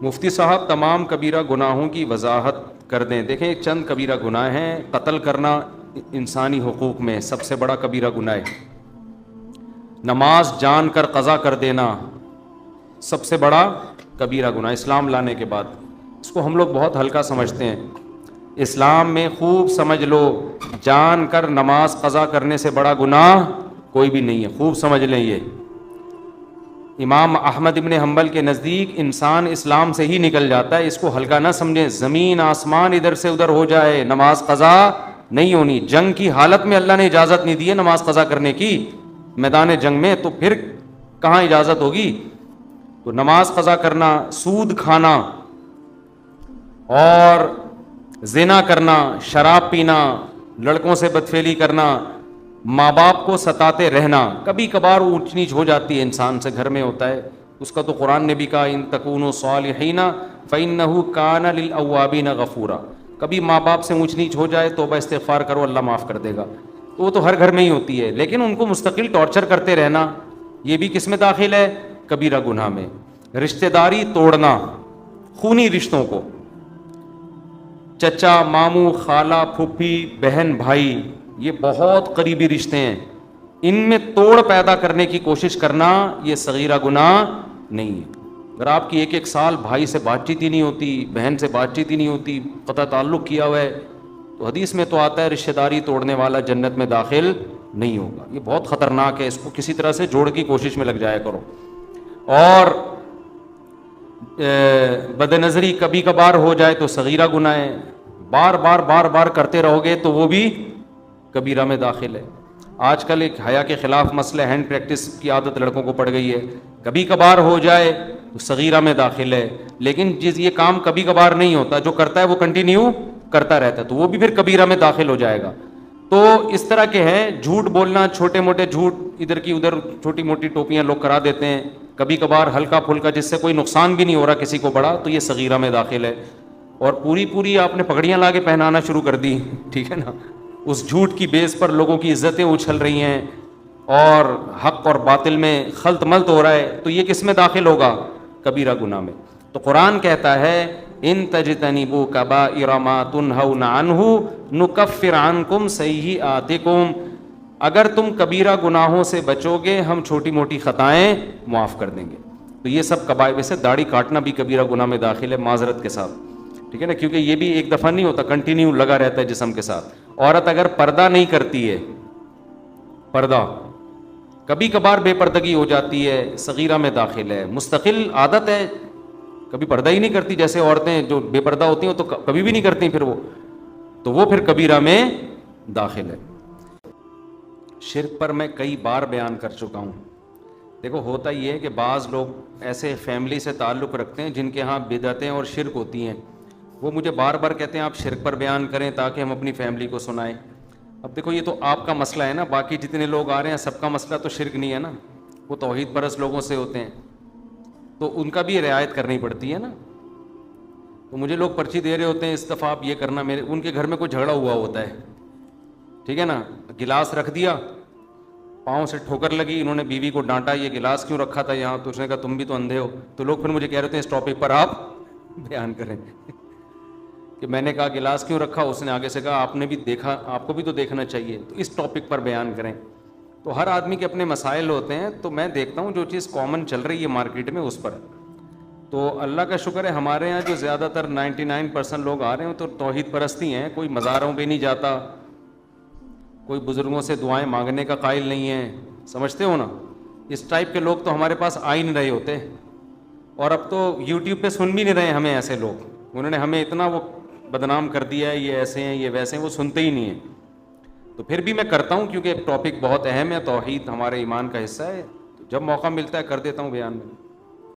مفتی صاحب تمام کبیرہ گناہوں کی وضاحت کر دیں. دیکھیں چند کبیرہ گناہ ہیں. قتل کرنا انسانی حقوق میں سب سے بڑا کبیرہ گناہ ہے. نماز جان کر قضا کر دینا سب سے بڑا کبیرہ گناہ اسلام لانے کے بعد. اس کو ہم لوگ بہت ہلکا سمجھتے ہیں. اسلام میں خوب سمجھ لو, جان کر نماز قضا کرنے سے بڑا گناہ کوئی بھی نہیں ہے. خوب سمجھ لیں یہ. امام احمد ابن حنبل کے نزدیک انسان اسلام سے ہی نکل جاتا ہے. اس کو ہلکا نہ سمجھیں. زمین آسمان ادھر سے ادھر ہو جائے, نماز قضا نہیں ہونی. جنگ کی حالت میں اللہ نے اجازت نہیں دی ہے نماز قضا کرنے کی, میدان جنگ میں, تو پھر کہاں اجازت ہوگی. تو نماز قضا کرنا, سود کھانا اور زنا کرنا, شراب پینا, لڑکوں سے بدفعلی کرنا, ماں باپ کو ستاتے رہنا, کبھی کبھار اونچ نیچ ہو جاتی ہے انسان سے, گھر میں ہوتا ہے, اس کا تو قرآن نے بھی کہا ان تکونوا صالحین فإنہ کان للأوابین غفورا. کبھی ماں باپ سے اونچ نیچ ہو جائے توبہ استغفار کرو, اللہ معاف کر دے گا. تو وہ تو ہر گھر میں ہی ہوتی ہے, لیکن ان کو مستقل ٹارچر کرتے رہنا یہ بھی کس میں داخل ہے, کبیرہ گناہ میں. رشتہ داری توڑنا, خونی رشتوں کو, چچا ماموں خالہ پھوپھی بہن بھائی, یہ بہت قریبی رشتے ہیں, ان میں توڑ پیدا کرنے کی کوشش کرنا یہ صغیرہ گناہ نہیں ہے. اگر آپ کی ایک سال بھائی سے بات چیت ہی نہیں ہوتی, بہن سے بات چیت ہی نہیں ہوتی, قطع تعلق کیا ہوا ہے, تو حدیث میں تو آتا ہے رشتہ داری توڑنے والا جنت میں داخل نہیں ہوگا. یہ بہت خطرناک ہے, اس کو کسی طرح سے جوڑ کی کوشش میں لگ جایا کرو. اور بد نظری کبھی کبھار ہو جائے تو صغیرہ گناہ ہے, بار بار کرتے رہو گے تو وہ بھی کبیرہ میں داخل ہے. آج کل ایک حیا کے خلاف مسئلہ ہینڈ پریکٹس کی عادت لڑکوں کو پڑ گئی ہے, کبھی کبھار ہو جائے تو صغیرہ میں داخل ہے. لیکن یہ کام کبھی کبھار نہیں ہوتا, جو کرتا ہے وہ کنٹینیو کرتا رہتا ہے, تو وہ بھی پھر کبیرہ میں داخل ہو جائے گا. تو اس طرح کے ہیں, جھوٹ بولنا, چھوٹے موٹے جھوٹ, ادھر کی ادھر چھوٹی موٹی ٹوپیاں لوگ کرا دیتے ہیں, کبھی کبھار ہلکا پھلکا جس سے کوئی نقصان بھی نہیں ہو رہا کسی کو بڑا, تو یہ صغیرہ میں داخل ہے. اور پوری آپ نے پگڑیاں لا کے پہنانا شروع کر دی, ٹھیک ہے نا, اس جھوٹ کی بیس پر لوگوں کی عزتیں اچھل رہی ہیں اور حق اور باطل میں خلط ملط ہو رہا ہے, تو یہ کس میں داخل ہوگا, کبیرہ گناہ میں. تو قرآن کہتا ہے ان تجتنبوا کبائر ما تنہون عنہ نکفر عنکم سیئاتکم, اگر تم کبیرہ گناہوں سے بچو گے ہم چھوٹی موٹی خطائیں معاف کر دیں گے. تو یہ سب کبائر, ویسے داڑھی کاٹنا بھی کبیرہ گناہ میں داخل ہے معذرت کے ساتھ, ٹھیک ہے نا, کیونکہ یہ بھی ایک دفعہ نہیں ہوتا, کنٹینیو لگا رہتا ہے جسم کے ساتھ. عورت اگر پردہ نہیں کرتی ہے, پردہ کبھی کبھار بے پردگی ہو جاتی ہے, صغیرہ میں داخل ہے. مستقل عادت ہے, کبھی پردہ ہی نہیں کرتی, جیسے عورتیں جو بے پردہ ہوتی ہیں تو کبھی بھی نہیں کرتی, پھر وہ پھر کبیرہ میں داخل ہے. شرک پر میں کئی بار بیان کر چکا ہوں. دیکھو ہوتا یہ ہے کہ بعض لوگ ایسے فیملی سے تعلق رکھتے ہیں جن کے ہاں بدعتیں اور شرک ہوتی ہیں, وہ مجھے بار بار کہتے ہیں آپ شرک پر بیان کریں تاکہ ہم اپنی فیملی کو سنائیں. اب دیکھو یہ تو آپ کا مسئلہ ہے نا, باقی جتنے لوگ آ رہے ہیں سب کا مسئلہ تو شرک نہیں ہے نا, وہ توحید پرست لوگوں سے ہوتے ہیں, تو ان کا بھی رعایت کرنی پڑتی ہے نا. تو مجھے لوگ پرچی دے رہے ہوتے ہیں اس دفعہ آپ یہ کرنا, ان کے گھر میں کوئی جھگڑا ہوا ہوتا ہے, ٹھیک ہے نا, گلاس رکھ دیا, پاؤں سے ٹھوکر لگی, انہوں نے بیوی کو ڈانٹا یہ گلاس کیوں رکھا تھا یہاں, تو اس نے کہا تم بھی تو اندھے ہو. تو لوگ پھر مجھے کہہ رہے ہیں اس ٹاپک پر آپ بیان کریں کہ میں نے کہا گلاس کیوں رکھا, اس نے آگے سے کہا آپ نے بھی دیکھا, آپ کو بھی تو دیکھنا چاہیے, تو اس ٹاپک پر بیان کریں. تو ہر آدمی کے اپنے مسائل ہوتے ہیں, تو میں دیکھتا ہوں جو چیز کامن چل رہی ہے مارکیٹ میں اس پر. تو اللہ کا شکر ہے ہمارے یہاں جو زیادہ تر 99% لوگ آ رہے ہیں تو توحید پرستی ہیں, کوئی مزاروں پہ نہیں جاتا, کوئی بزرگوں سے دعائیں مانگنے کا قائل نہیں ہے, سمجھتے ہو نا. اس ٹائپ کے لوگ تو ہمارے پاس آ ہی نہیں رہے ہوتے, اور اب تو یوٹیوب پہ سن بھی نہیں رہے ہمیں ایسے لوگ, انہوں نے ہمیں اتنا وہ بدنام کر دیا ہے, یہ ایسے ہیں یہ ویسے ہیں, وہ سنتے ہی نہیں ہیں. تو پھر بھی میں کرتا ہوں کیونکہ ٹاپک بہت اہم ہے, توحید ہمارے ایمان کا حصہ ہے, تو جب موقع ملتا ہے کر دیتا ہوں بیان میں.